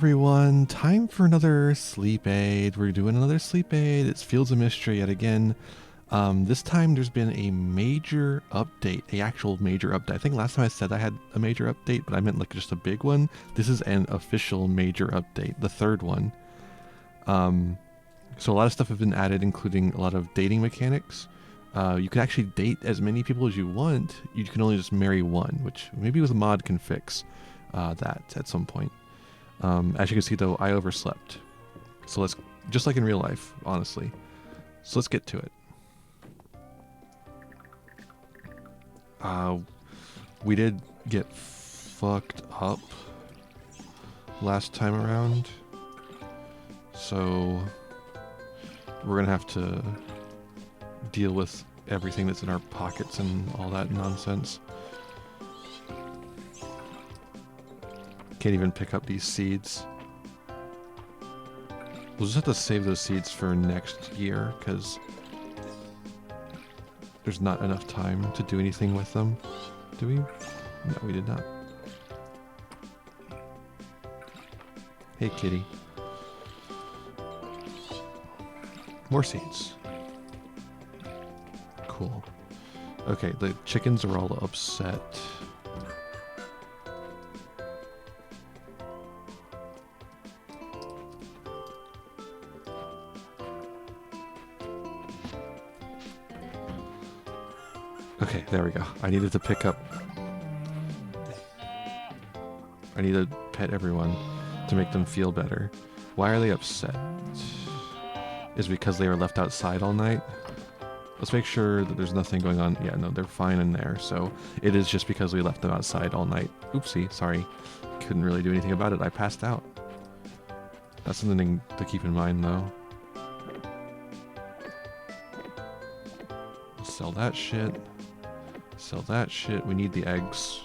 everyone, time for another sleep aid. We're doing another sleep aid. It's Fields of Mistria yet again. This time there's been a major update, a actual major update. I think last time I said I had a major update, but I meant like just a big one. This is an official major update, the third one. So a lot of stuff has been added, including a lot of dating mechanics. You can actually date as many people as you want. You can only just marry one, which maybe with a mod can fix that at some point. As you can see though, I overslept. So let's, just like in real life, honestly. So let's get to it. We did get fucked up last time around. So we're gonna have to deal with everything that's in our pockets and all that nonsense. Can't even pick up these seeds. We'll just have to save those seeds for next year because there's not enough time to do anything with them. Do we? No, we did not. Hey, kitty. More seeds. Cool. Okay, the chickens are all upset. Okay, there we go. I needed to pick up... I need to pet everyone to make them feel better. Why are they upset? Is it because they were left outside all night? Let's make sure that there's nothing going on. Yeah, no, they're fine in there. So it is just because we left them outside all night. Oopsie, sorry. Couldn't really do anything about it. I passed out. That's something to keep in mind, though. We'll sell that shit. Sell that shit. We need the eggs.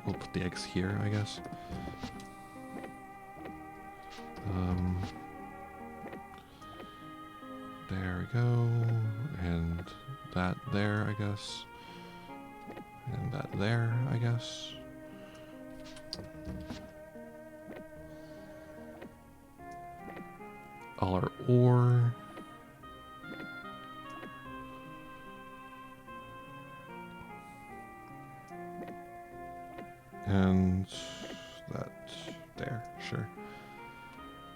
We'll put the eggs here, I guess. There we go. And that there, I guess. And that there, I guess. All our ore. And that there, sure.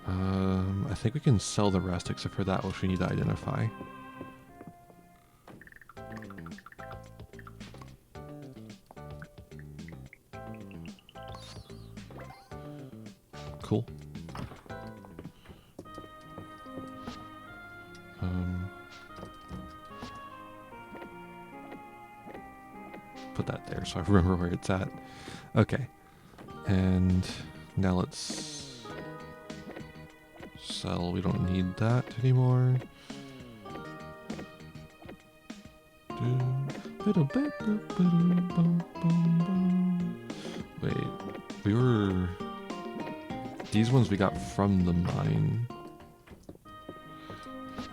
I think we can sell the rest except for that which we need to identify. Cool. Put that there so I remember where it's at. Okay. And now let's sell. We don't need that anymore. Wait, we were... These ones we got from the mine.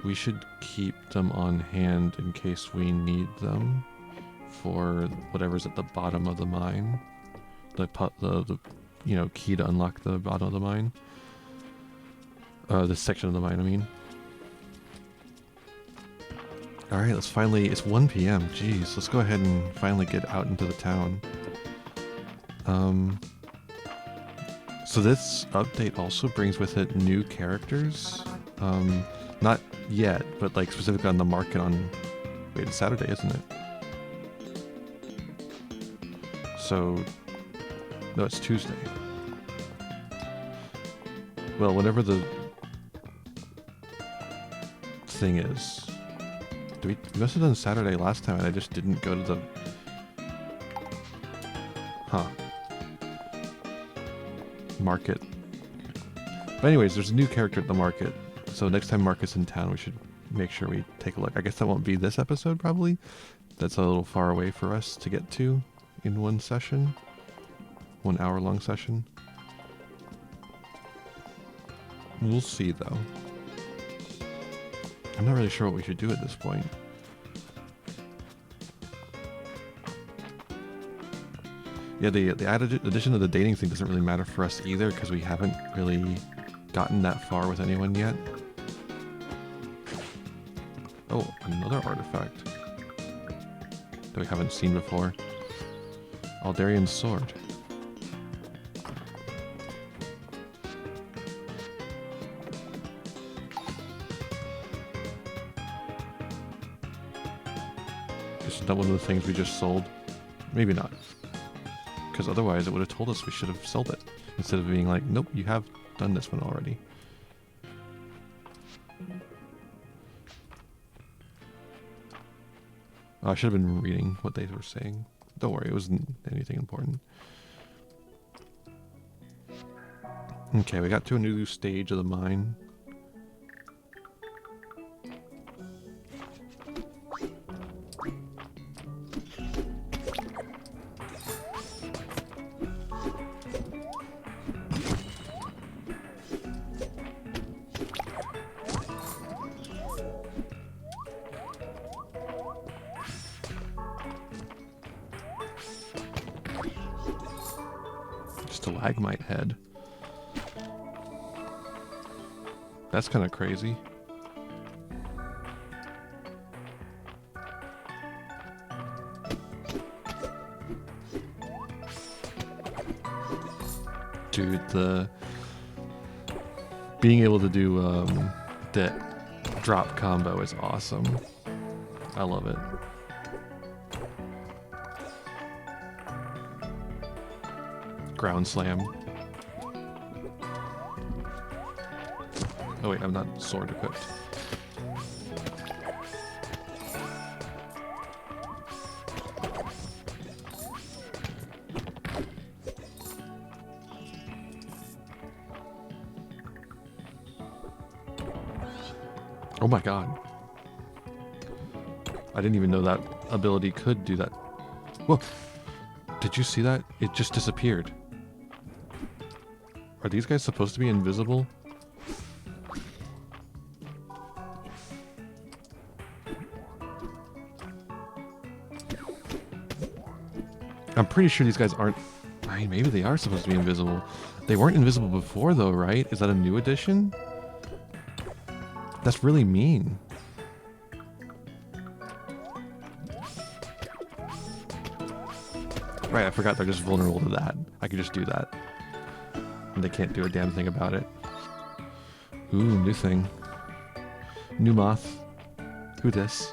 We should keep them on hand in case we need them for whatever's at the bottom of the mine. The you know, key to unlock the bottom of the mine. This section of the mine, I mean. Alright, let's finally... It's 1 p.m. Jeez, let's go ahead and finally get out into the town. So this update also brings with it new characters. Not yet, but like specifically on the market on... Wait, it's Saturday, isn't it? So... No, it's Tuesday. Well, whenever the thing is... We must have done Saturday last time and I just didn't go to the... Huh. Market. But anyways, there's a new character at the market. So next time Mark is in town, we should make sure we take a look. I guess that won't be this episode, probably. That's a little far away for us to get to in one session. 1 hour long session. We'll see, though. I'm not really sure what we should do at this point. Yeah, the added addition of the dating thing doesn't really matter for us either because we haven't really gotten that far with anyone yet. Oh, another artifact that we haven't seen before. Aldarian's sword. This is not one of the things we just sold. Maybe not. Because otherwise it would have told us we should have sold it. Instead of being like, nope, you have done this one already. Oh, I should have been reading what they were saying. Don't worry, it wasn't anything important. Okay, we got to a new stage of the mine. Stalagmite head. That's kind of crazy. Dude, the being able to do the drop combo is awesome. I love it. Ground slam. Oh wait, I'm not sword equipped. Oh my god. I didn't even know that ability could do that. Whoa! Did you see that? It just disappeared. Are these guys supposed to be invisible? I'm pretty sure these guys aren't... I mean, maybe they are supposed to be invisible. They weren't invisible before though, right? Is that a new addition? That's really mean. Right, I forgot they're just vulnerable to that. I could just do that. And they can't do a damn thing about it. Ooh, new thing. New moth. Who dis?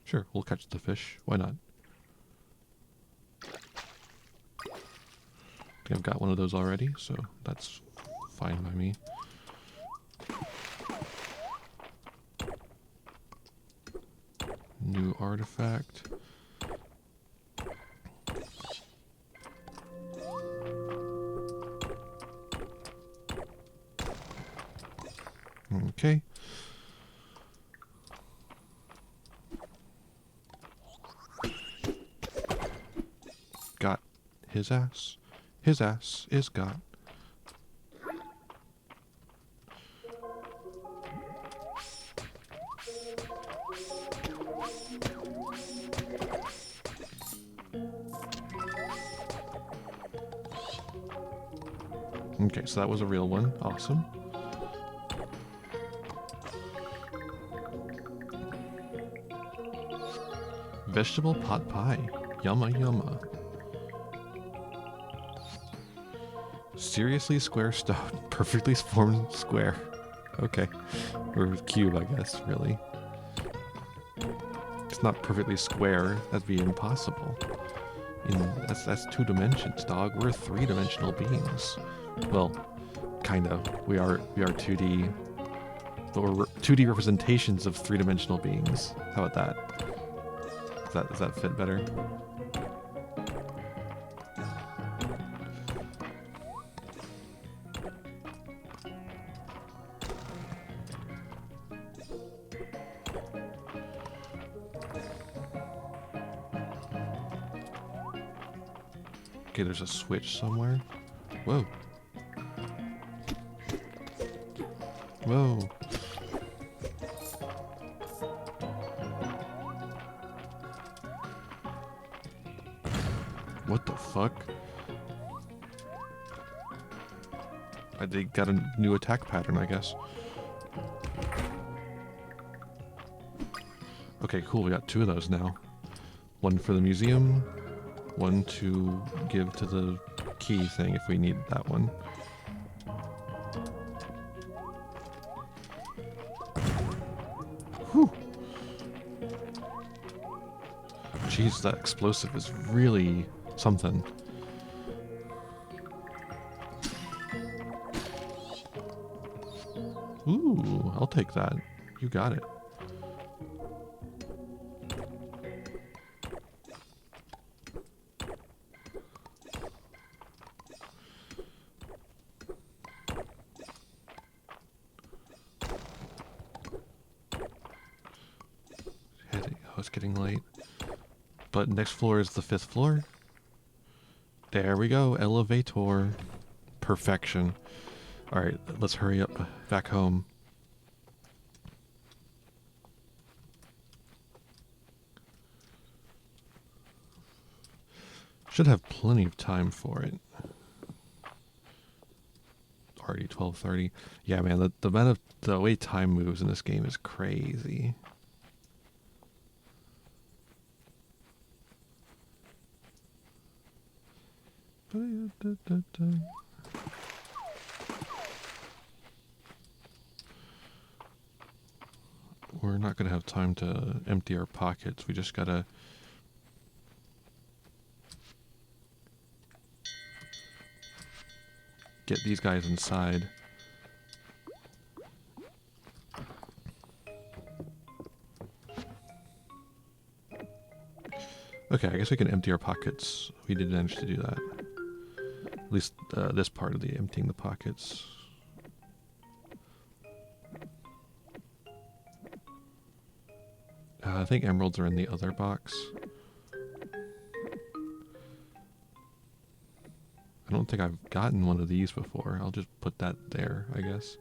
Sure, we'll catch the fish. Why not? I think I've got one of those already, so that's fine by me. New artifact. Okay. Got his ass. His ass is got. Okay, so that was a real one. Awesome. Vegetable pot pie. Yumma yumma. Seriously square stone. Perfectly formed square. Okay. Or cube, I guess, really. It's not perfectly square. That'd be impossible. That's 2 dimensions, dog. We're 3-dimensional beings. Well, kind of. We are 2D. But we're 2D representations of 3-dimensional beings. How about that? Does that fit better? Okay, there's a switch somewhere. Whoa. Whoa. What the fuck? They got a new attack pattern, I guess. Okay, cool. We got 2 of those now. One for the museum, one to give to the key thing if we need that one. Whew. Jeez, that explosive is really something. Ooh, I'll take that. You got it. Oh, it's getting late. But next floor is the 5th floor. There we go, elevator. Perfection. Alright, let's hurry up back home. Should have plenty of time for it. Already 12:30. Yeah, man, the amount of the way time moves in this game is crazy. We're not going to have time to empty our pockets. We just got to get these guys inside. Okay, I guess we can empty our pockets. We did manage to do that. At least this part of the emptying the pockets. I think emeralds are in the other box. I don't think I've gotten one of these before. I'll just put that there, I guess.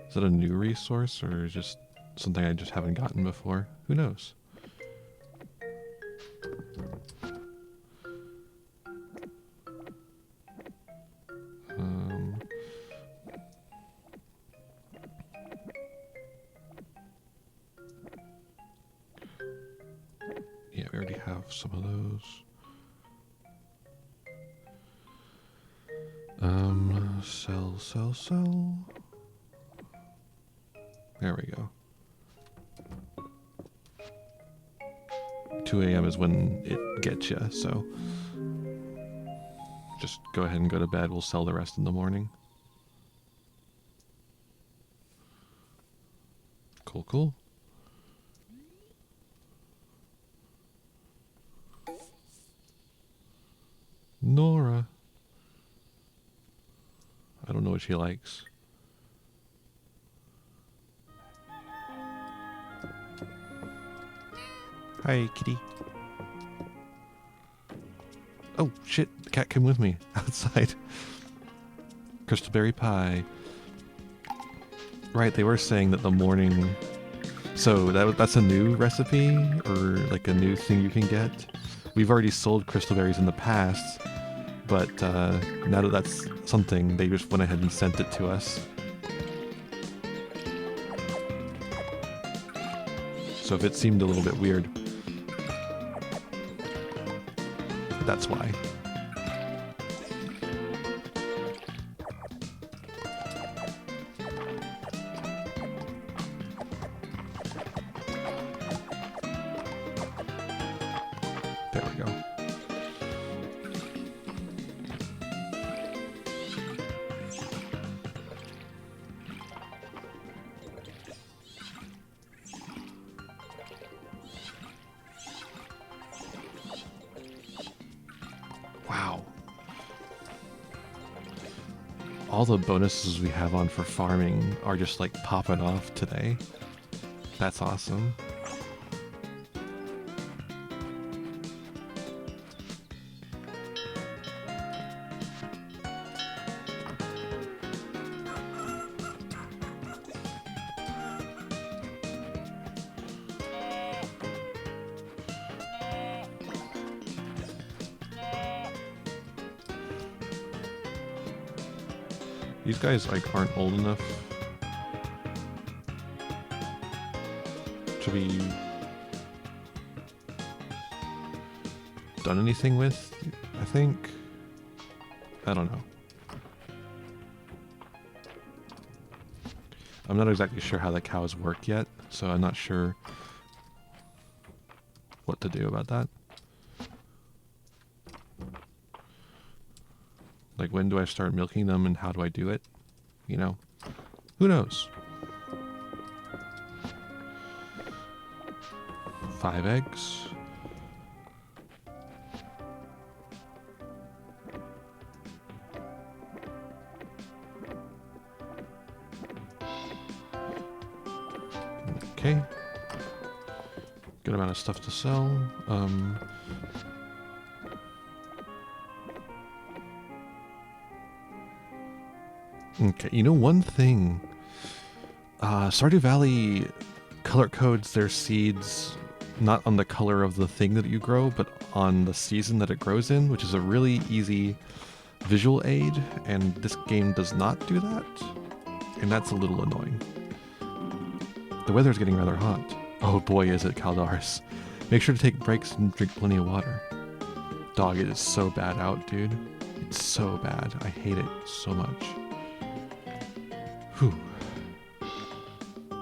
Is that a new resource or just something I just haven't gotten before? Who knows? Yeah, we already have some of those. Sell. There we go. 2 a.m. is when it gets you, so just go ahead and go to bed. We'll sell the rest in the morning. Cool. Nora. I don't know what she likes. Hi, kitty. Oh, shit. The cat came with me outside. Crystalberry pie. Right, they were saying that the morning... So that's a new recipe? Or like a new thing you can get? We've already sold crystalberries in the past, but now that that's something, they just went ahead and sent it to us. So if it seemed a little bit weird, that's why. There we go. Wow. All the bonuses we have on for farming are just like popping off today. That's awesome. These guys like aren't old enough to be done anything with, I think. I don't know. I'm not exactly sure how the cows work yet, so I'm not sure what to do about that. Like, when do I start milking them and how do I do it? You know? Who knows? 5 eggs. Okay. Good amount of stuff to sell. Okay, you know one thing. Stardew Valley color codes their seeds not on the color of the thing that you grow, but on the season that it grows in, which is a really easy visual aid, and this game does not do that, and that's a little annoying. The weather's getting rather hot. Oh boy, is it, Caldaris. Make sure to take breaks and drink plenty of water. Dog, it is so bad out, dude. It's so bad. I hate it so much. Whew. I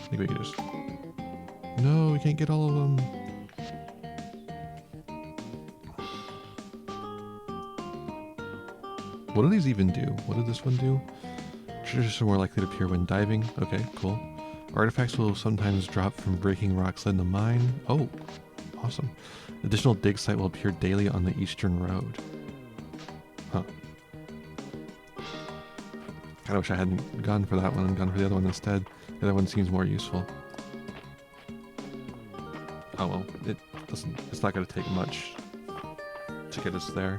think we can just... No, we can't get all of them. What do these even do? What did this one do? Treasures are more likely to appear when diving. Okay, cool. Artifacts will sometimes drop from breaking rocks in the mine. Oh, awesome. Additional dig site will appear daily on the eastern road. Huh. I wish I hadn't gone for that one and gone for the other one instead. The other one seems more useful. Oh well, it's not going to take much to get us there.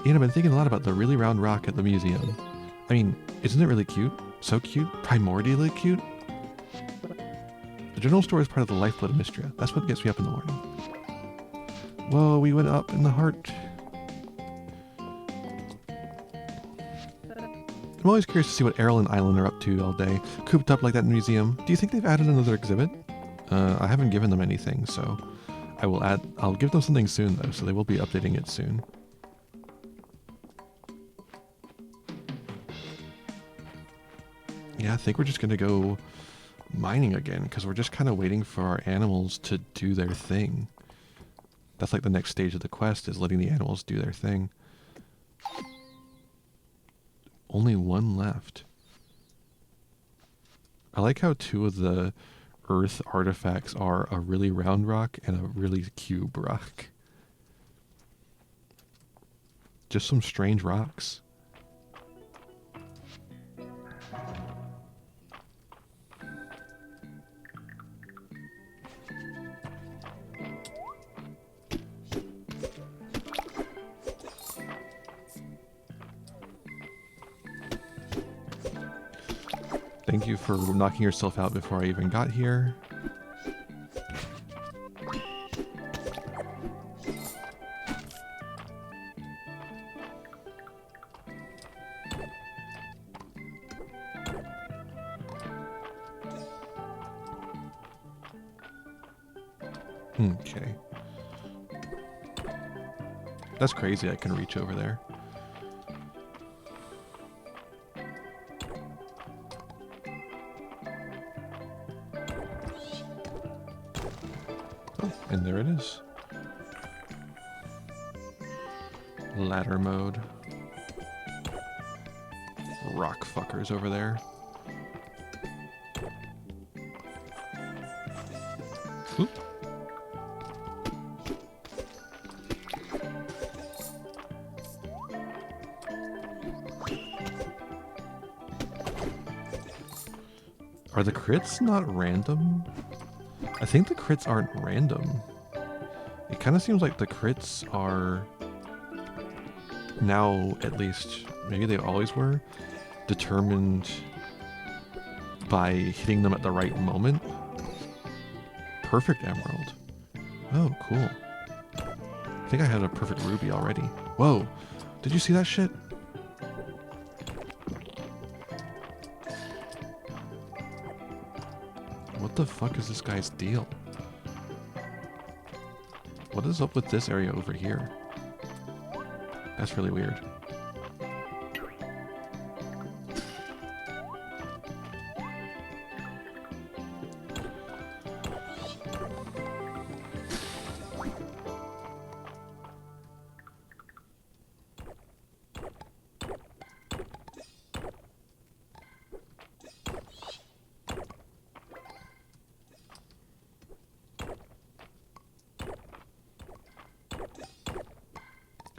Ian, I've been thinking a lot about the really round rock at the museum. I mean, isn't it really cute? So cute? Primordially cute? The general store is part of the lifeblood of Mistria. That's what gets me up in the morning. Whoa, we went up in the heart. I'm always curious to see what Errol and Island are up to all day, cooped up like that in the museum. Do you think they've added another exhibit? I haven't given them anything, so I'll give them something soon though, so they will be updating it soon. Yeah, I think we're just gonna go mining again, because we're just kind of waiting for our animals to do their thing. That's like the next stage of the quest, is letting the animals do their thing. Only one left. I like how two of the earth artifacts are a really round rock and a really cube rock. Just some strange rocks. Thank you for knocking yourself out before I even got here. Okay. That's crazy, I can reach over there. Oh, and there it is. Ladder mode. Rock fuckers over there. Oop. Are the crits not random? I think the crits aren't random. It kind of seems like the crits are now, at least, maybe they always were, determined by hitting them at the right moment. perfect emerald. Oh, cool. I think I had a perfect ruby already. Whoa, did you see that shit? What the fuck is this guy's deal? What is up with this area over here? That's really weird.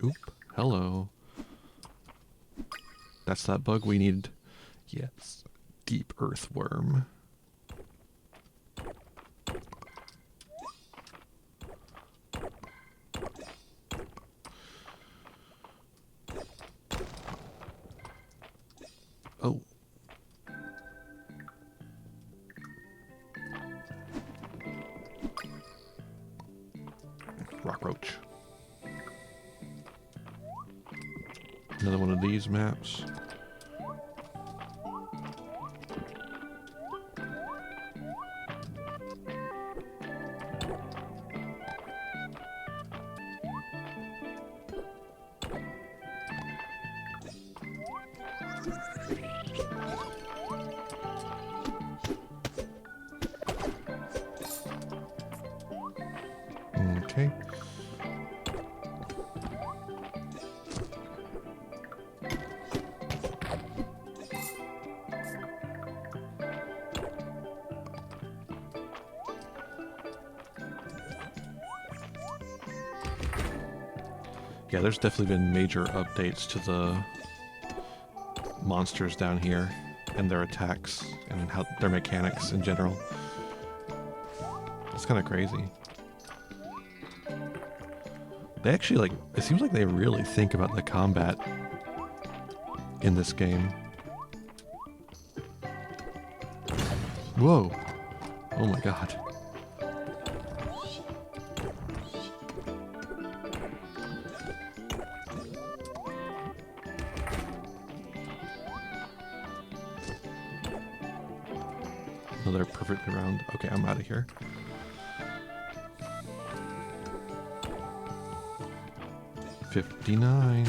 Oop, hello. That's that bug we need. Yes, deep earthworm. Oh. Rock roach. Another one of these maps. Okay. Yeah, there's definitely been major updates to the monsters down here and their attacks and how their mechanics in general. It's kind of crazy. They actually, like, it seems like they really think about the combat in this game. Whoa. Oh my god. Oh, they're perfectly round. Okay, I'm out of here. $59.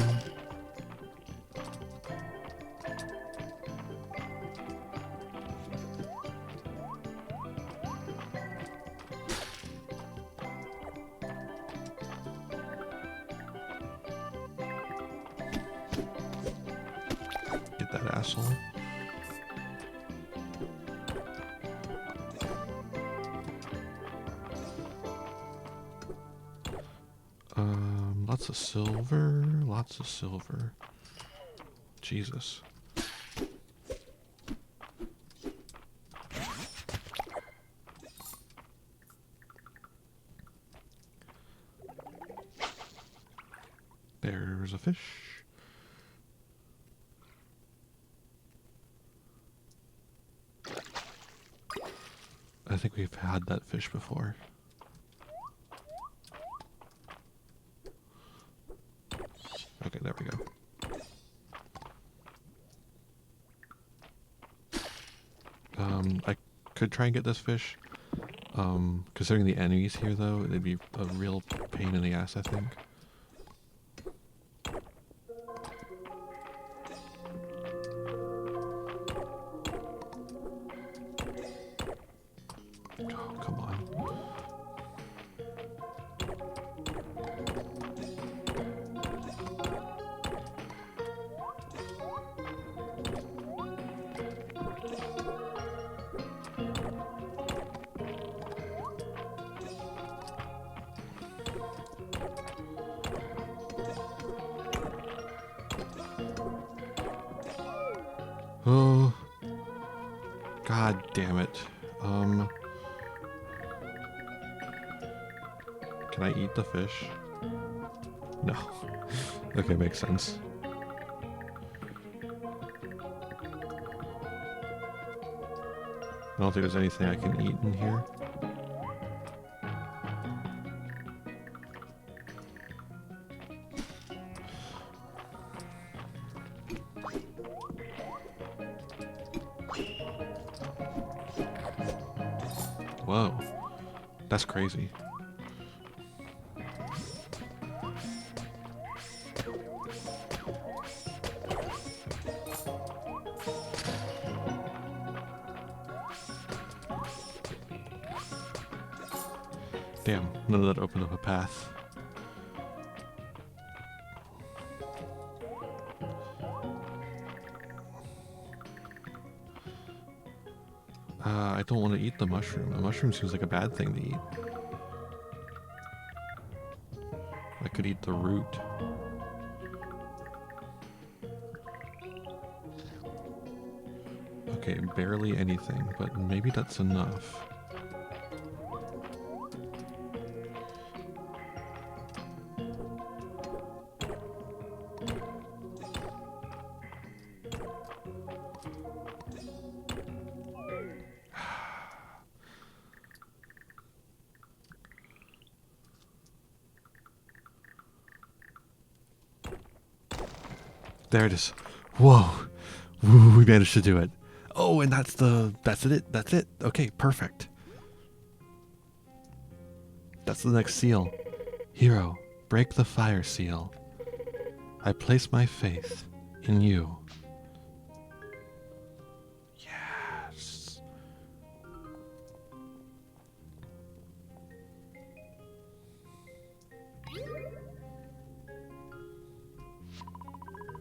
Get that asshole. Lots of silver, lots of silver. Jesus. There's a fish. I think we've had that fish before. Okay, there we go. I could try and get this fish. Considering the enemies here, though, it'd be a real pain in the ass, I think. Oh, come on. Oh, god damn it. Can I eat the fish? No. Okay, makes sense. I don't think there's anything I can eat in here. Whoa. That's crazy. Damn, none of that opened up a path. I don't want to eat the mushroom. The mushroom seems like a bad thing to eat. I could eat the root. Okay, barely anything, but maybe that's enough. There it is. Whoa. Woo, we managed to do it. Oh, and that's it. That's it. Okay, perfect. That's the next seal. Hero, break the fire seal. I place my faith in you. Yes.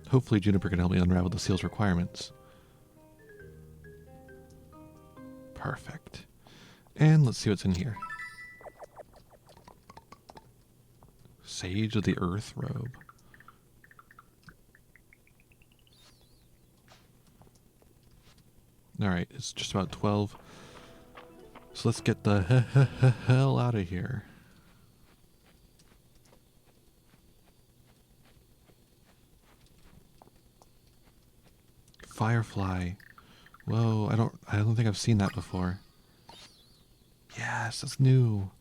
Hopefully Juniper can help me unravel the seal's requirements. Perfect. And let's see what's in here. Sage of the Earth Robe. Alright, it's just about 12. So let's get the hell out of here. Firefly. Whoa, I don't think I've seen that before. Yes, that's new.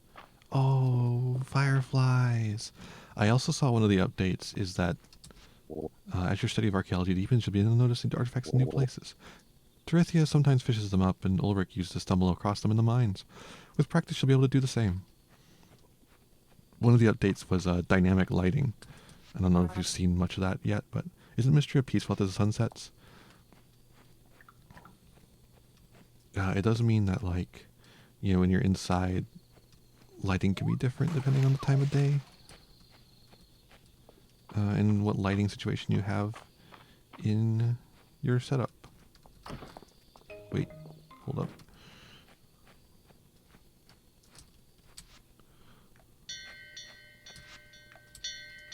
Oh, fireflies. I also saw one of the updates is that as your study of archaeology deepens, you'll be noticing artifacts in new places. Terithia sometimes fishes them up, and Ulrich used to stumble across them in the mines. With practice, you'll be able to do the same. One of the updates was dynamic lighting. I don't know if you've seen much of that yet, but isn't Mistria peaceful after the sun sets? It does mean that, like, you know, when you're inside, lighting can be different depending on the time of day. And what lighting situation you have in your setup. Wait, hold up.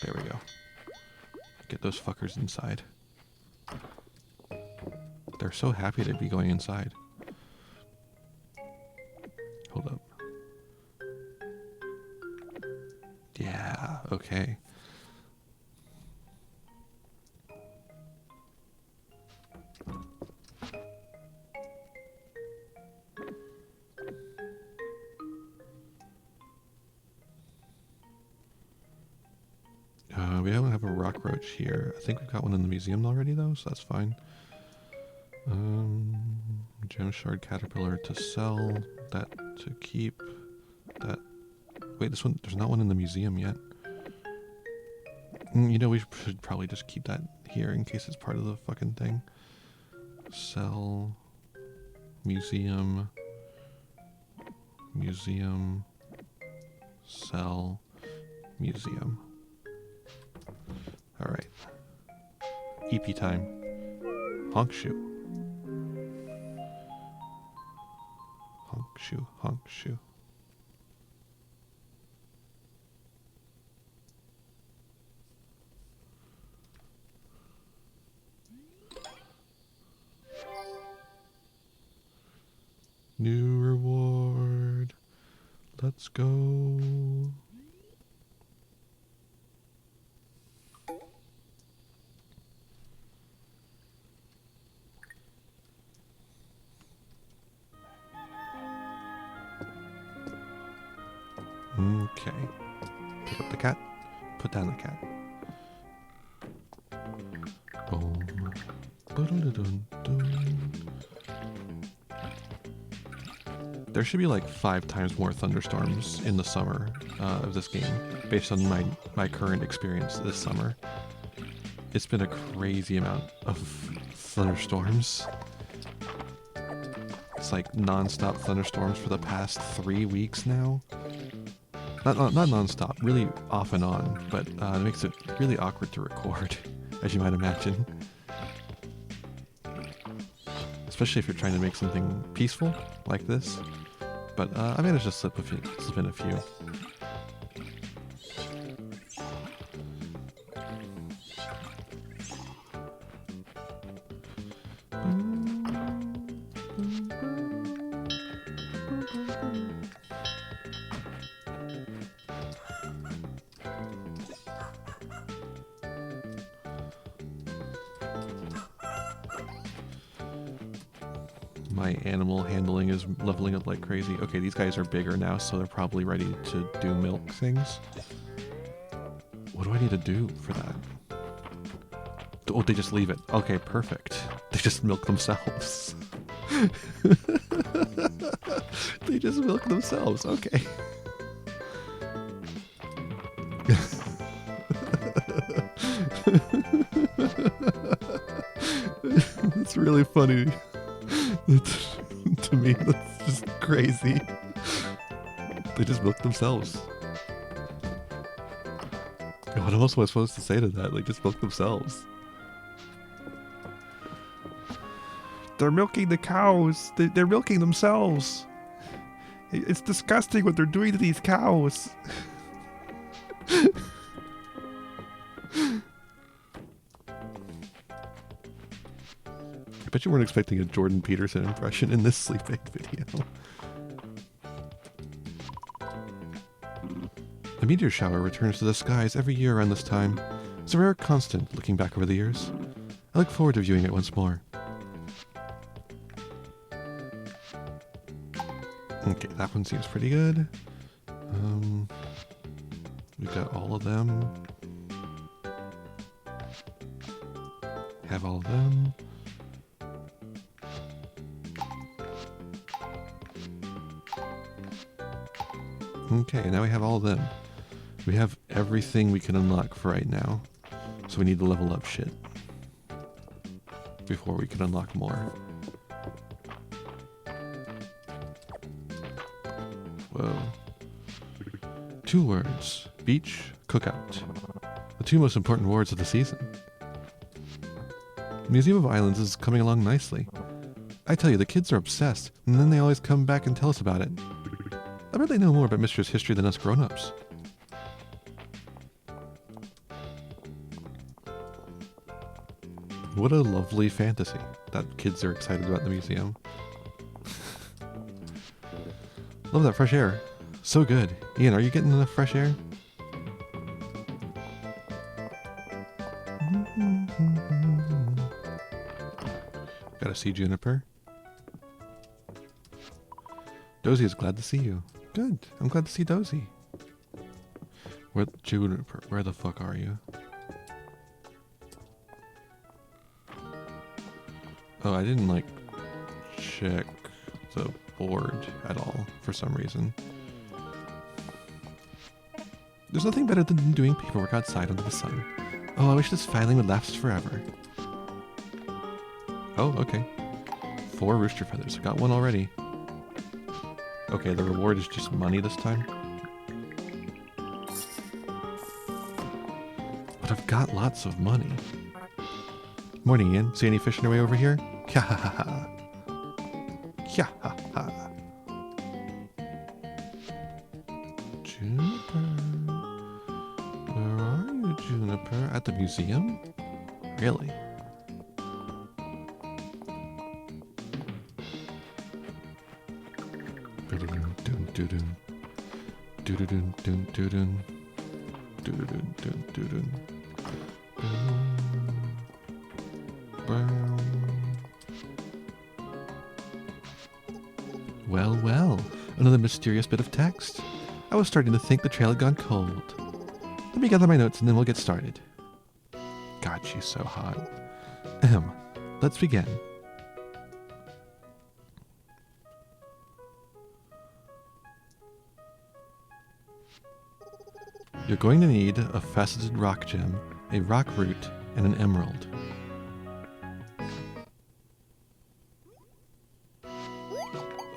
There we go. Get those fuckers inside. They're so happy to be going inside. Hold up. Yeah, okay. We don't have a rock roach here. I think we've got one in the museum already, though, so that's fine. Gem shard caterpillar to sell. That to keep. That. Wait, this one. There's not one in the museum yet. You know, we should probably just keep that here in case it's part of the fucking thing. Sell. Museum. Museum. Sell. Museum. Alright. EP time. Honk shoe. Honk shoe, honk shoe. New reward. Let's go. Okay. Pick up the cat. Put down the cat. Boom. Ba-dun-dun-dun-dun. there should be like 5 times more thunderstorms in the summer of this game, based on my current experience this summer. It's been a crazy amount of thunderstorms. It's like non-stop thunderstorms for the past 3 weeks now. Not non-stop, really off and on, but it makes it really awkward to record, as you might imagine. Especially if you're trying to make something peaceful, like this. But I managed to slip in a few. My animal handling is leveling up like crazy. Okay, these guys are bigger now, so they're probably ready to do milk things. What do I need to do for that? Oh, they just leave it. Okay, perfect. They just milk themselves. They just milk themselves. Okay. It's really funny. To me, that's just crazy. They just milk themselves. What else am I supposed to say to that? Like, just milk themselves. They're milking the cows. They're milking themselves. It's disgusting what they're doing to these cows. I bet you weren't expecting a Jordan Peterson impression in this sleep aid video. A meteor shower returns to the skies every year around this time. It's a rare constant looking back over the years. I look forward to viewing it once more. Okay, that one seems pretty good. We've got all of them. Have all of them. Okay, now we have all of them. We have everything we can unlock for right now. So we need to level up shit before we can unlock more. Whoa. 2 words. Beach, cookout. The 2 most important words of the season. The Museum of Islands is coming along nicely. I tell you, the kids are obsessed, and then they always come back and tell us about it. I bet they know more about Mistria's history than us grown-ups. What a lovely fantasy that kids are excited about the museum. Love that fresh air. So good. Ian, are you getting enough fresh air? Gotta see Juniper. Dozy is glad to see you. Good. I'm glad to see Dozy. Juniper, where the fuck are you? Oh, I didn't, like, check the board at all for some reason. There's nothing better than doing paperwork outside under the sun. Oh, I wish this filing would last forever. Oh, okay. 4 rooster feathers. I got one already. Okay, the reward is just money this time. But I've got lots of money. Morning, Ian. See any fishing your way over here? Ha ha ha ha. Ha ha ha. Juniper. Where are you, Juniper? At the museum? Really? Well, well, another mysterious bit of text. I was starting to think the trail had gone cold. Let me gather my notes and then we'll get started. God, she's so hot. Let's begin. You're going to need a faceted rock gem, a rock root, and an emerald.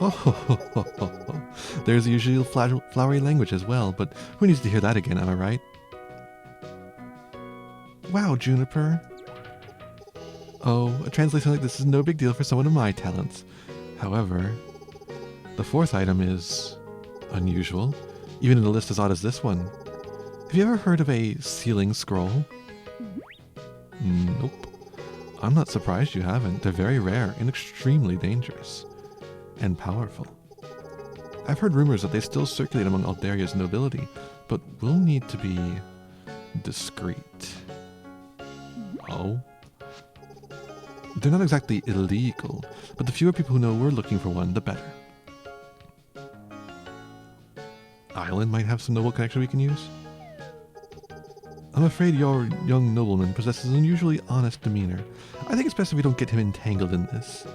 Oh, there's the usual flowery language as well, but who needs to hear that again, am I right? Wow, Juniper. Oh, a translation like this is no big deal for someone of my talents. However, the fourth item is unusual, even in a list as odd as this one. Have you ever heard of a sealing scroll? Nope. I'm not surprised you haven't. They're very rare and extremely dangerous. And powerful. I've heard rumors that they still circulate among Aldaria's nobility, but we'll need to be discreet. Oh? They're not exactly illegal, but the fewer people who know we're looking for one, the better. Island might have some noble connection we can use. I'm afraid your young nobleman possesses an unusually honest demeanor. I think it's best if we don't get him entangled in this.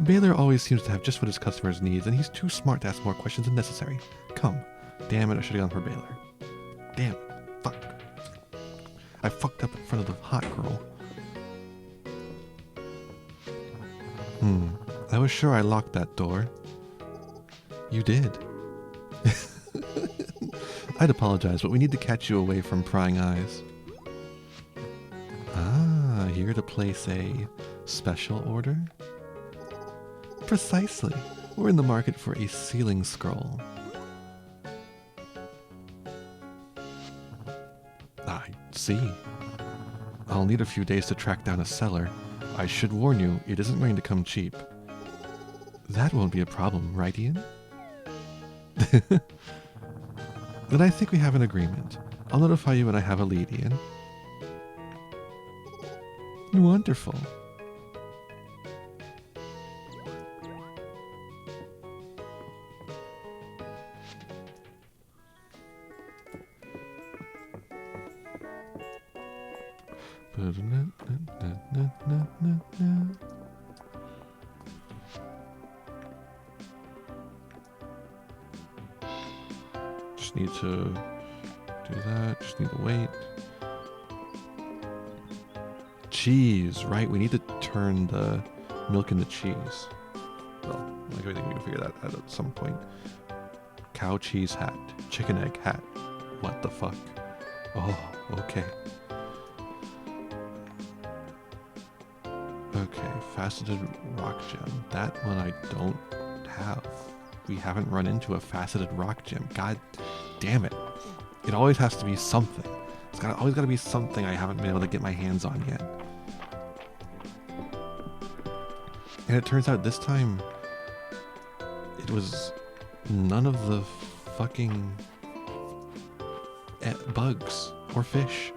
Baylor always seems to have just what his customers need, and he's too smart to ask more questions than necessary. Come. Damn it, I should have gone for Baylor. Damn it. Fuck. I fucked up in front of the hot girl. I was sure I locked that door. You did. I'd apologize, but we need to catch you away from prying eyes. Ah, here to place a special order? Precisely. We're in the market for a sealing scroll. I see. I'll need a few days to track down a seller. I should warn you, it isn't going to come cheap. That won't be a problem, right, Ian? Then I think we have an agreement. I'll notify you when I have a lead, Ian. Wonderful. Just need to do that. Just need to wait. Cheese, right? We need to turn the milk into cheese. Well, I think we can figure that out at some point. Cow cheese hat. Chicken egg hat. What the fuck? Oh, okay. Okay, faceted rock gem. That one I don't have. We haven't run into a faceted rock gem. God damn it. It always has to be something. It's always got to be something I haven't been able to get my hands on yet. And it turns out this time, it was none of the fucking bugs or fish.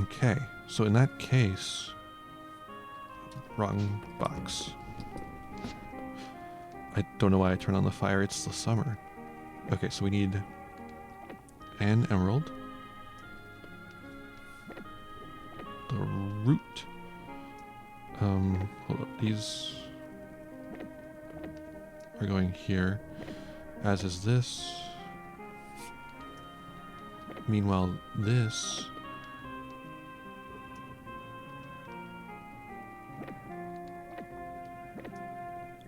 Okay, so in that case, wrong box. I don't know why I turned on the fire, it's the summer. Okay, so we need an emerald. The root. Hold up, these are going here, as is this. Meanwhile, this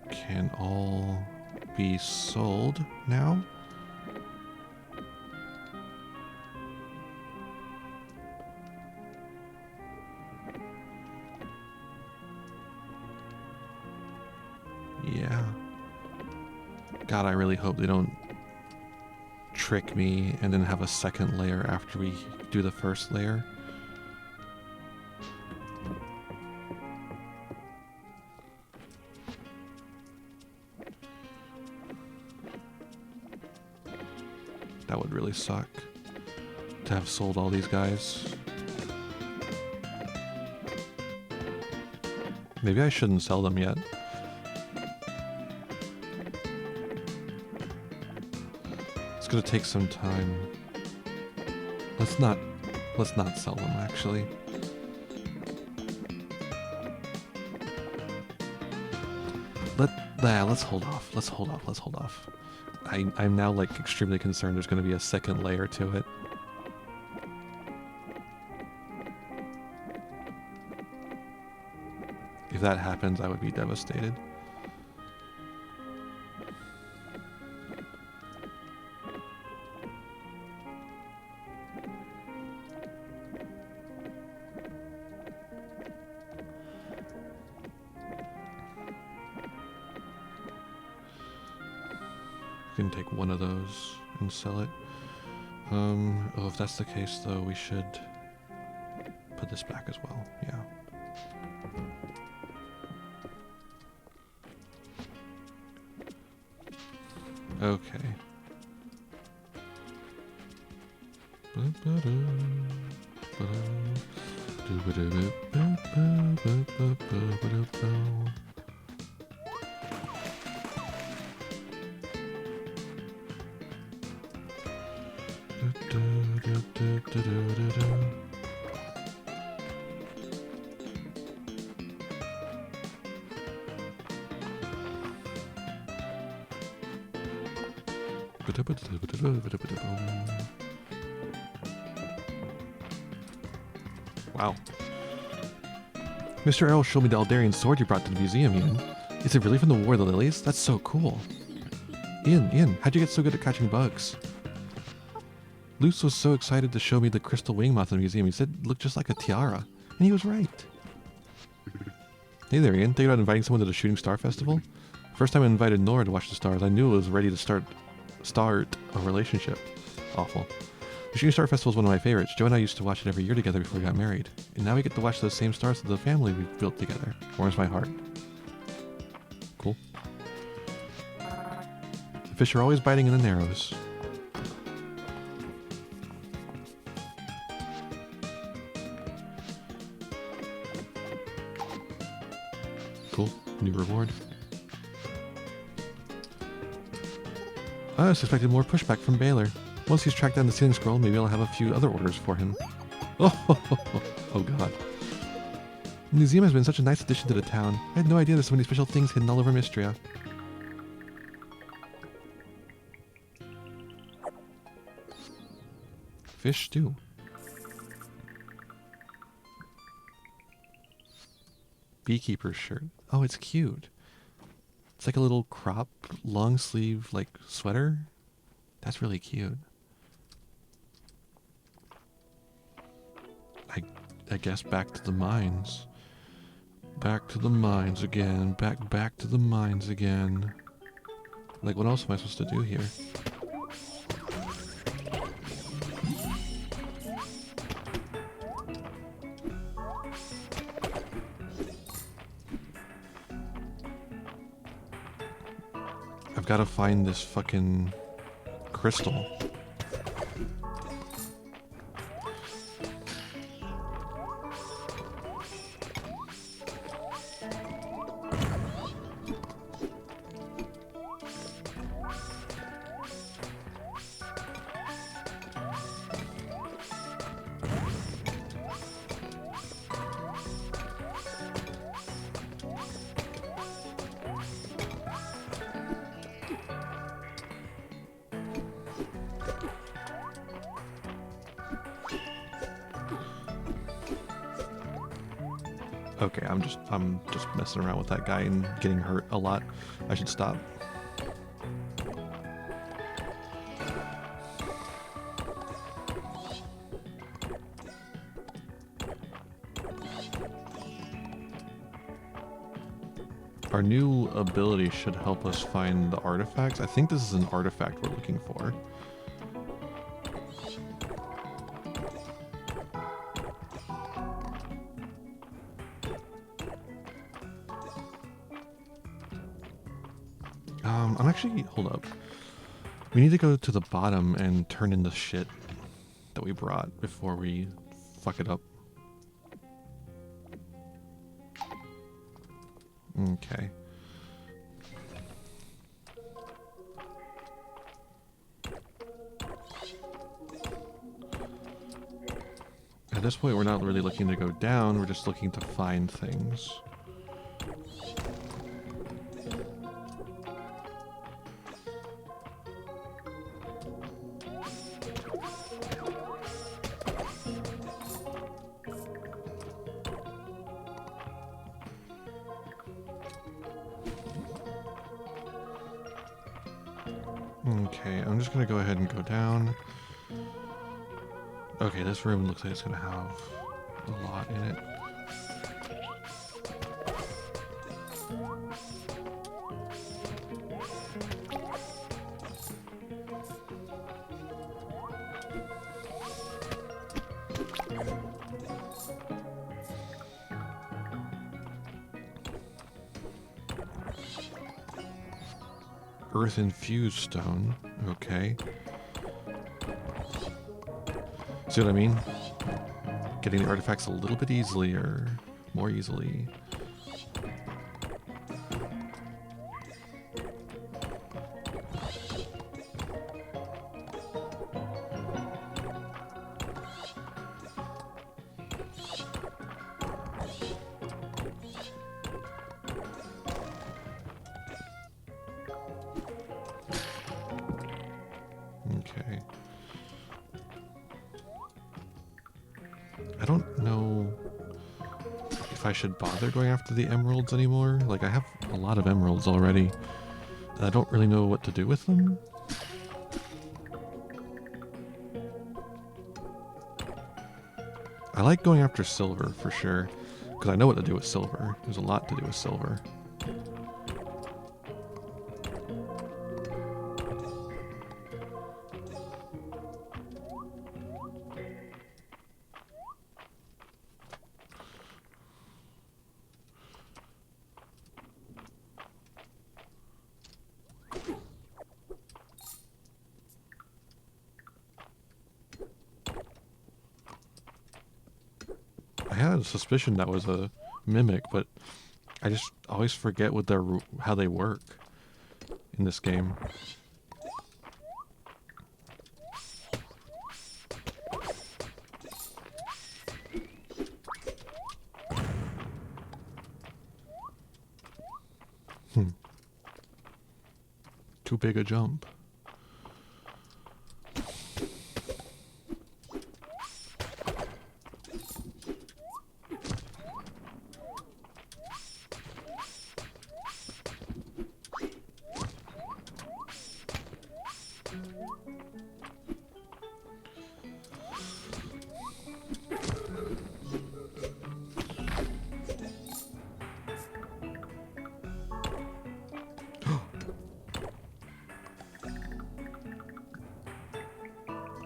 can all be sold now. Yeah. God, I really hope they don't trick me and then have a second layer after we do the first layer. That would really suck to have sold all these guys. Maybe I shouldn't sell them yet. It's gonna take some time. Let's not sell them actually. Let's hold off. Let's hold off. Let's hold off. I'm now like extremely concerned there's going to be a second layer to it. If that happens, I would be devastated. Can take one of those and sell it. Oh, if that's the case, though, we should put this back as well. Yeah. Okay. Wow. Mr. Errol showed me the Aldarian sword you brought to the museum, Ian. Is it really from the War of the Lilies? That's so cool. Ian, how'd you get so good at catching bugs? Luce was so excited to show me the crystal wing moth in the museum. He said it looked just like a tiara. And he was right. Hey there, Ian. Thinking about inviting someone to the Shooting Star Festival? First time I invited Nora to watch the stars, I knew it was ready to start a relationship. Awful. The Shooting Star Festival is one of my favorites. Joe and I used to watch it every year together before we got married. And now we get to watch those same stars with the family we've built together. Warms my heart. Cool. The fish are always biting in the narrows. Cool. New reward. I was expecting more pushback from Baylor. Once he's tracked down the sealing scroll, maybe I'll have a few other orders for him. Oh god. The museum has been such a nice addition to the town. I had no idea there's so many special things hidden all over Mistria. Fish stew. Beekeeper's shirt. Oh, it's cute. It's like a little crop, long sleeve, like, sweater. That's really cute. I guess back to the mines. Back to the mines again. Back to the mines again. Like, what else am I supposed to do here? I've got to find this fucking crystal. Okay, I'm just messing around with that guy and getting hurt a lot. I should stop. Our new ability should help us find the artifacts. I think this is an artifact we're looking for. I'm actually, hold up. We need to go to the bottom and turn in the shit that we brought before we fuck it up. Okay. At this point, we're not really looking to go down, we're just looking to find things. Okay, I'm just gonna go ahead and go down. Okay, this room looks like it's gonna have a lot in it. Earth infused stone. Okay. See what I mean? Getting the artifacts a little bit easily, or more easily. Okay. I don't know if I should bother going after the emeralds anymore. Like, I have a lot of emeralds already, and I don't really know what to do with them. I like going after silver for sure, because I know what to do with silver. There's a lot to do with silver. I had a suspicion that was a mimic, but I just always forget what how they work in this game. Too big a jump.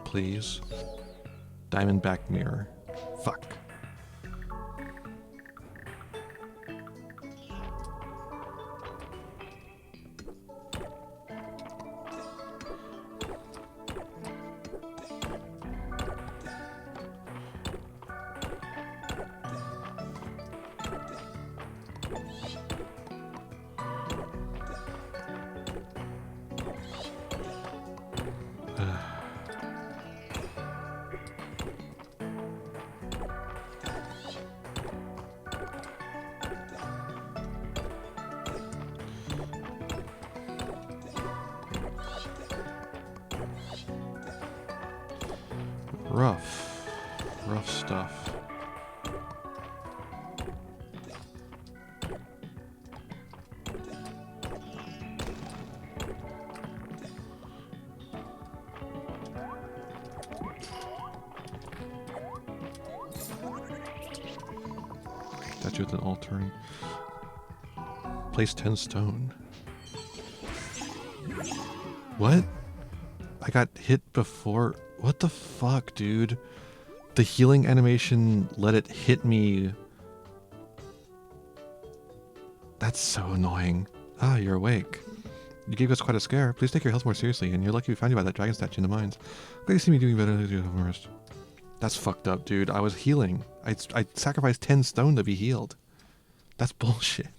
Please. Diamondback mirror. Fuck. Rough stuff. Statue with an altar. Place 10 stone. What? I got hit before. What the fuck, dude? The healing animation let it hit me. That's so annoying. Ah, you're awake. You gave us quite a scare. Please take your health more seriously, and you're lucky we found you by that dragon statue in the mines. Glad you see me doing better than you have rest. That's fucked up, dude. I was healing. I sacrificed 10 stone to be healed. That's bullshit.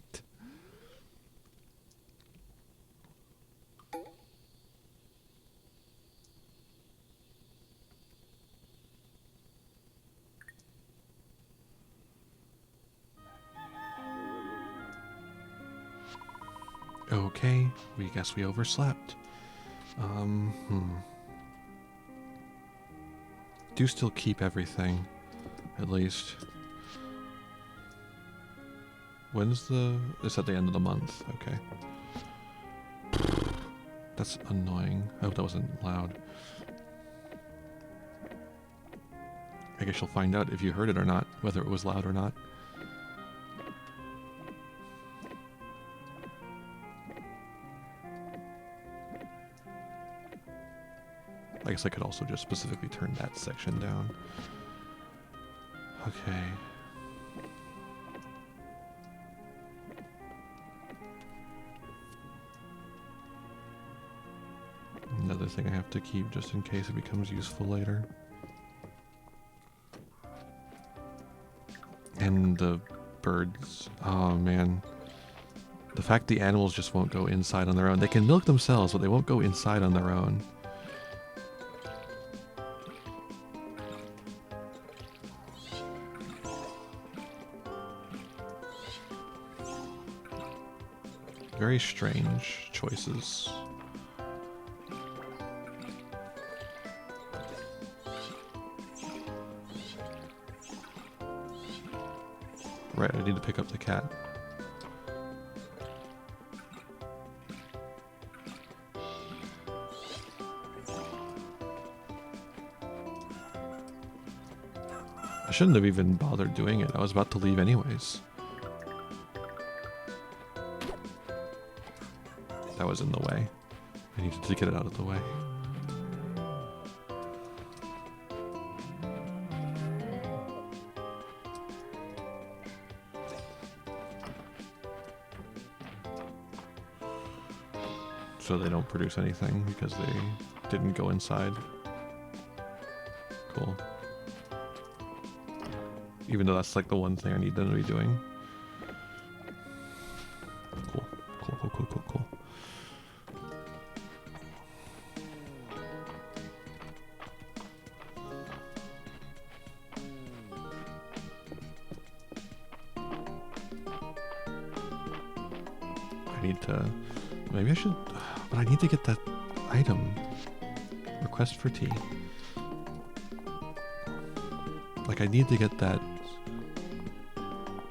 Okay, we guess we overslept. Do still keep everything, at least. When's it's at the end of the month, okay. That's annoying. I hope that wasn't loud. I guess you'll find out if you heard it or not, whether it was loud or not. I guess I could also just specifically turn that section down. Okay. Another thing I have to keep just in case it becomes useful later. And the birds. Oh man. The fact the animals just won't go inside on their own. They can milk themselves, but they won't go inside on their own. Very strange choices. Right, I need to pick up the cat. I shouldn't have even bothered doing it. I was about to leave anyways. That was in the way. I needed to get it out of the way. So they don't produce anything because they didn't go inside. Cool. Even though that's like the one thing I need them to be doing. Cool. Cool, cool, cool, cool, cool. I need to... Maybe I should... But I need to get that item. Request for tea. Like, I need to get that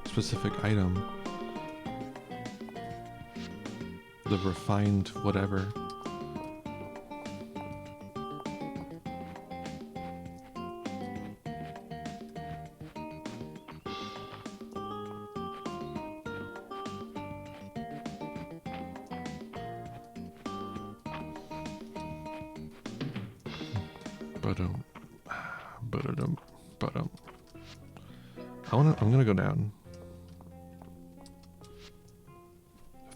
specific item. The refined whatever. I'm gonna go down.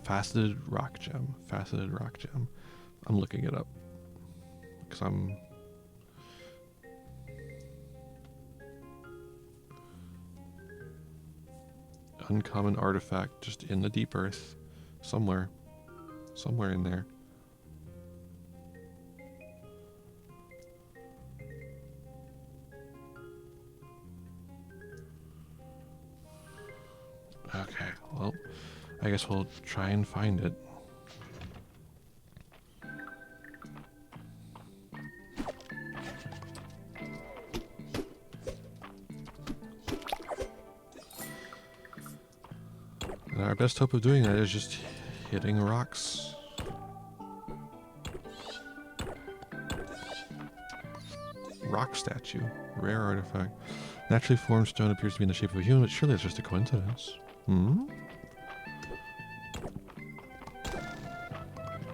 Faceted rock gem. Faceted rock gem. I'm looking it up. Because I'm... Uncommon artifact just in the deep earth. Somewhere. Somewhere in there. Okay, well, I guess we'll try and find it. And our best hope of doing that is just hitting rocks. Rock statue. Rare artifact. Naturally formed stone appears to be in the shape of a human, but surely it's just a coincidence. Hmm?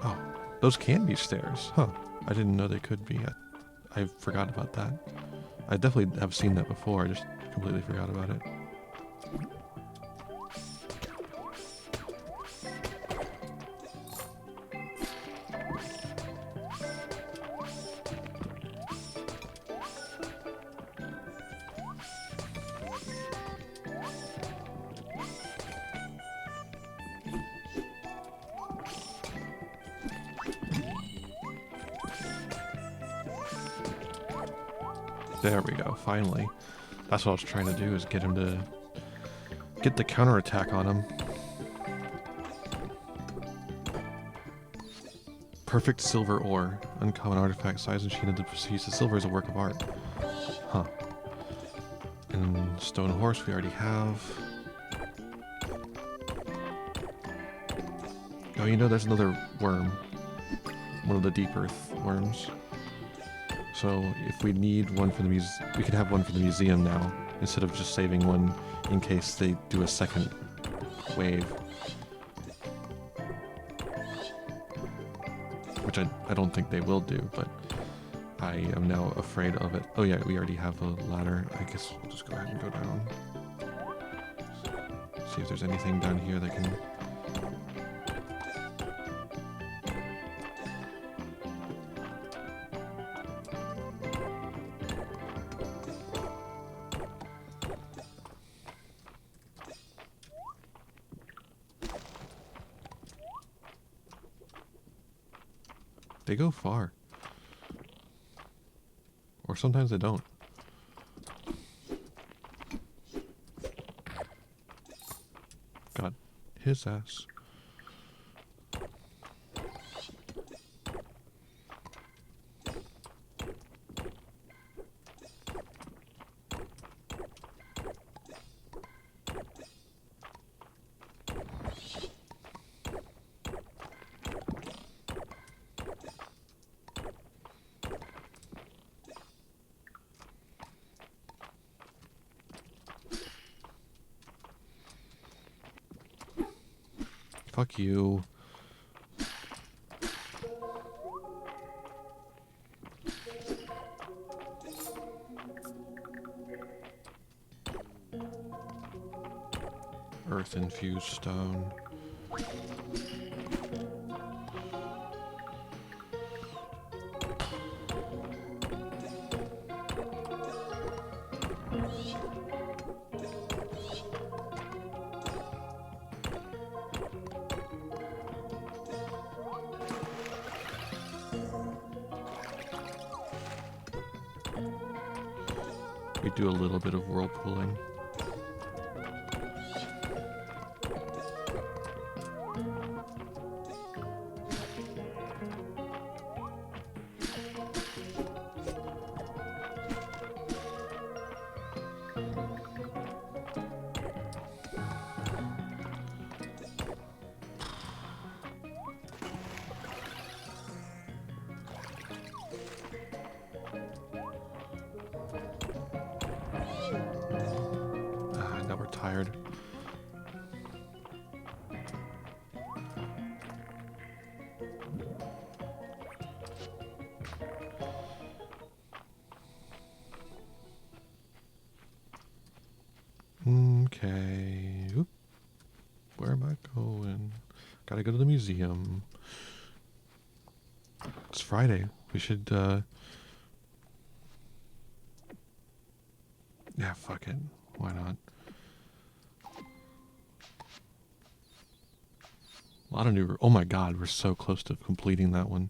Oh, those can be stairs. Huh. I didn't know they could be. I forgot about that. I definitely have seen that before. I just completely forgot about it. There we go, finally. That's what I was trying to do, is get him to... get the counterattack on him. Perfect silver ore. Uncommon artifact, size and sheen of the piece of silver is a work of art. Huh. And stone horse we already have. Oh, you know, there's another worm. one of the deep earth worms. So if we need one for the we could have one for the museum now, instead of just saving one in case they do a second wave. Which I don't think they will do, but I am now afraid of it. Oh yeah, we already have a ladder. I guess we'll just go ahead and go down. See if there's anything down here that can... They go far. Or sometimes they don't. Got his ass. Fuck you. Earth-infused stone. We do a little bit of whirlpooling. Now we're tired. Okay. Oop. Where am I going? Gotta go to the museum. It's Friday. We should, yeah, fuck it. Why not? A lot of new... Oh my god, we're so close to completing that one.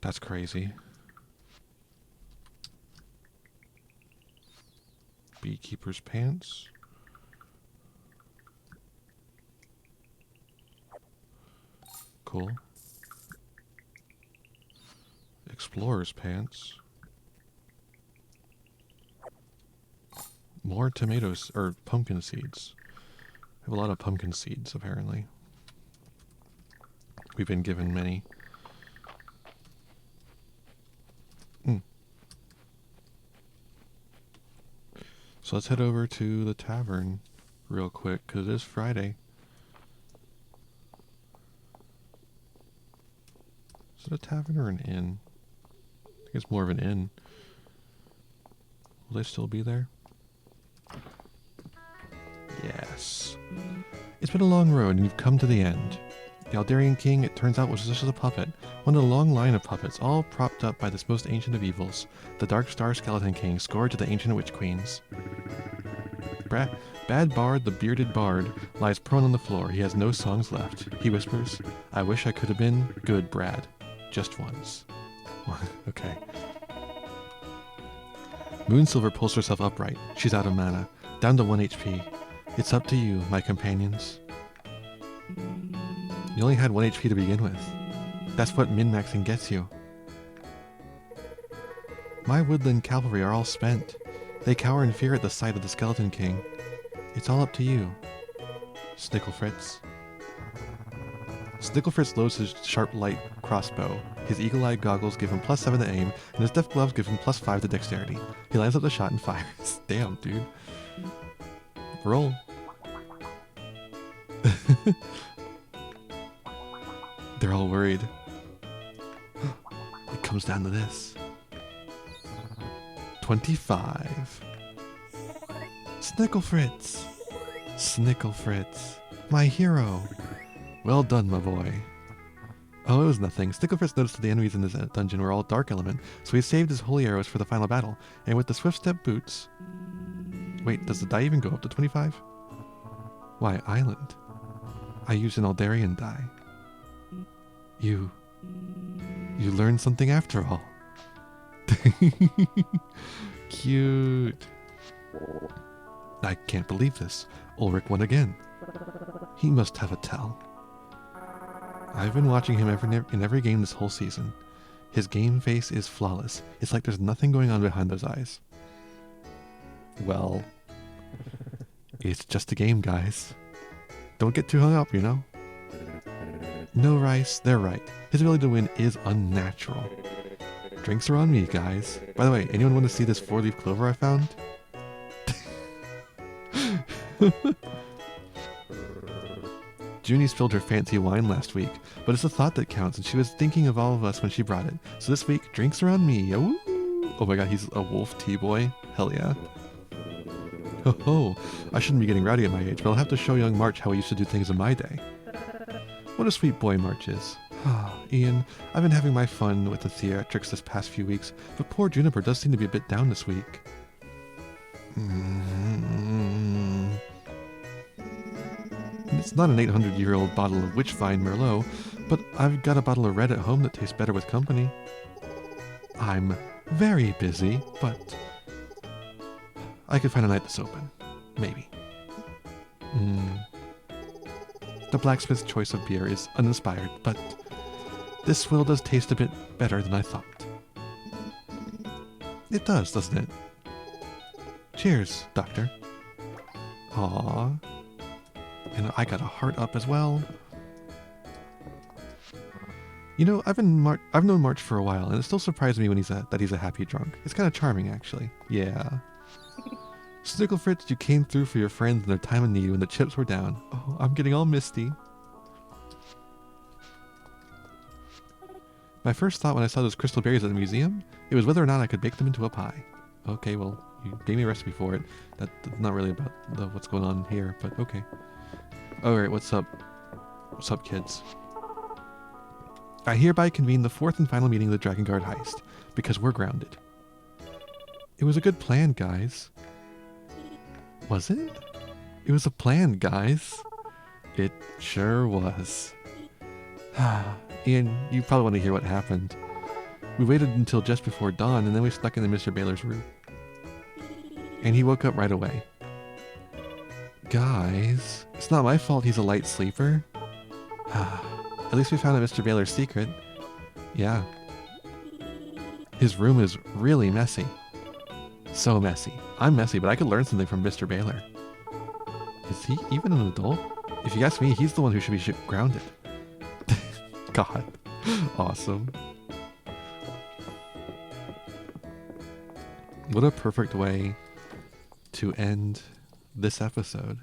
That's crazy. Beekeeper's pants. Cool. Explorer's pants. More tomatoes, or pumpkin seeds. I have a lot of pumpkin seeds, apparently. We've been given many. So let's head over to the tavern real quick, because it is Friday. Is it a tavern or an inn? I think it's more of an inn. Will they still be there? Yes. It's been a long road and you've come to the end. The Aldarian king, it turns out, was just a puppet. One of a long line of puppets, all propped up by this most ancient of evils. The Dark Star Skeleton King, scourge of the ancient witch queens. Bad Bard, the bearded bard, lies prone on the floor. He has no songs left. He whispers, I wish I could have been good, Brad. Just once. Okay. Moonsilver pulls herself upright. She's out of mana. Down to 1 HP. It's up to you, my companions. You only had 1 HP to begin with. That's what min-maxing gets you. My woodland cavalry are all spent. They cower in fear at the sight of the Skeleton King. It's all up to you. Snickle Fritz. Snicklefritz loads his sharp light crossbow. His eagle-eyed goggles give him +7 to aim, and his deft gloves give him +5 to dexterity. He lines up the shot and fires. Damn, dude. Roll. They're all worried. It comes down to this. 25. Snicklefritz! Snicklefritz. My hero. Well done, my boy. Oh, it was nothing. Snicklefritz noticed that the enemies in this dungeon were all dark element, so he saved his holy arrows for the final battle, and with the swift step boots... Wait, does the die even go up to 25? Why, island. I used an Aldarian die. You learned something after all. Cute. I can't believe this. Ulrich won again. He must have a tell. I've been watching him in every game this whole season. His game face is flawless. It's like there's nothing going on behind those eyes. Well, it's just a game, guys. Don't get too hung up, you know? No, Rice, they're right. His ability to win is unnatural. Drinks are on me, guys. By the way, anyone want to see this 4-leaf clover I found? Junie spilled her fancy wine last week, but it's the thought that counts, and she was thinking of all of us when she brought it. So this week, drinks are on me. Ooh. Oh my god, he's a wolf tea boy. Hell yeah. Ho ho, I shouldn't be getting rowdy at my age, but I'll have to show young March how we used to do things in my day. What a sweet boy March is. Ian, I've been having my fun with the theatrics this past few weeks, but poor Juniper does seem to be a bit down this week. It's not an 800-year-old bottle of Witchvine Merlot, but I've got a bottle of red at home that tastes better with company. I'm very busy, but I could find a night that's open. Maybe. The blacksmith's choice of beer is uninspired, but this swill does taste a bit better than I thought. It does, doesn't it? Cheers, Doctor. Aww. And I got a heart up as well. You know, I've known March for a while, and it still surprised me when that he's a happy drunk. It's kind of charming, actually. Yeah. Snicklefritz, you came through for your friends in their time of need when the chips were down. Oh, I'm getting all misty. My first thought when I saw those crystal berries at the museum, it was whether or not I could bake them into a pie. Okay, well, you gave me a recipe for it. That's not really about what's going on here, but okay. Alright, what's up? What's up, kids? I hereby convene the fourth and final meeting of the Dragon Guard heist, because we're grounded. It was a good plan, guys. Was it? It was a plan, guys. It sure was. Ian, you probably want to hear what happened. We waited until just before dawn, and then we snuck into Mr. Baylor's room. And he woke up right away. Guys, it's not my fault he's a light sleeper. At least we found out Mr. Baylor's secret. Yeah. His room is really messy. So messy. I'm messy, but I could learn something from Mr. Baylor. Is he even an adult? If you ask me, he's the one who should be grounded. God. Awesome. What a perfect way to end this episode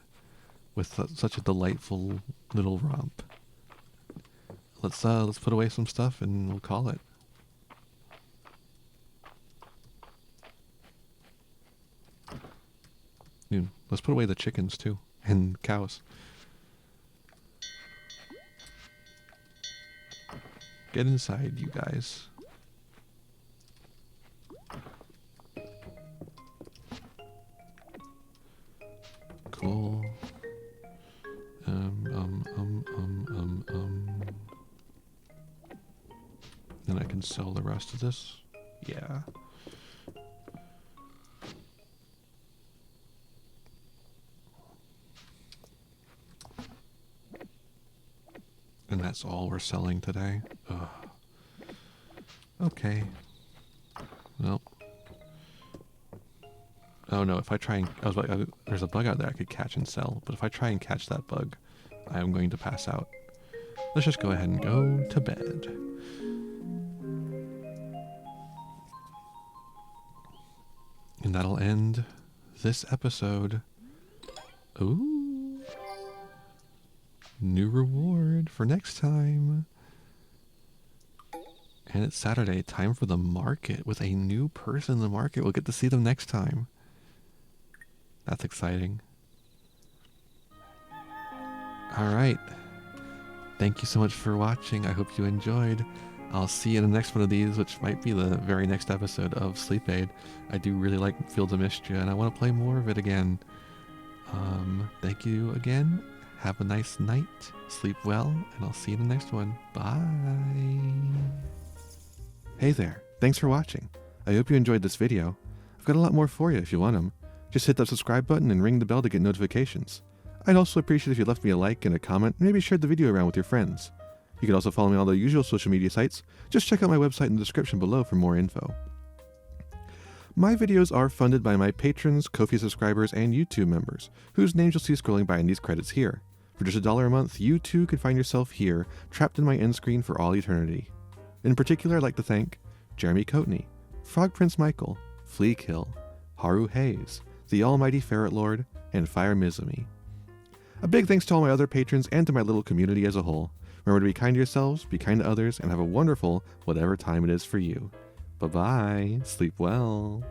with such a delightful little romp. Let's put away some stuff and we'll call it. Let's put away the chickens too and cows. Get inside, you guys. Cool. Then I can sell the rest of this. Yeah. And that's all we're selling today. Ugh. Okay. Well. Oh no, if I try and... there's a bug out there I could catch and sell, but if I try and catch that bug, I am going to pass out. let's just go ahead and go to bed. And that'll end this episode. Ooh. New reward for next time. And it's Saturday, time for the market with a new person in the market. We'll get to see them next time. That's exciting. All right. Thank you so much for watching. I hope you enjoyed. I'll see you in the next one of these, which might be the very next episode of Sleep Aid. I do really like Fields of Mistria, and I want to play more of it again. Thank you again. Have a nice night. Sleep well, and I'll see you in the next one. Bye. Hey there. Thanks for watching. I hope you enjoyed this video. I've got a lot more for you if you want them. Just hit that subscribe button and ring the bell to get notifications. I'd also appreciate if you left me a like and a comment, and maybe shared the video around with your friends. You can also follow me on all the usual social media sites. Just check out my website in the description below for more info. My videos are funded by my patrons, Ko-fi subscribers, and YouTube members, whose names you'll see scrolling by in these credits here. For just $1 a month, you too could find yourself here, trapped in my end screen for all eternity. In particular, I'd like to thank Jeremy Coatney, Frog Prince Michael, Flea Kill, Haru Hayes, the Almighty Ferret Lord, and Fire Mizumi. A big thanks to all my other patrons and to my little community as a whole. Remember to be kind to yourselves, be kind to others, and have a wonderful whatever time it is for you. Bye-bye. Sleep well.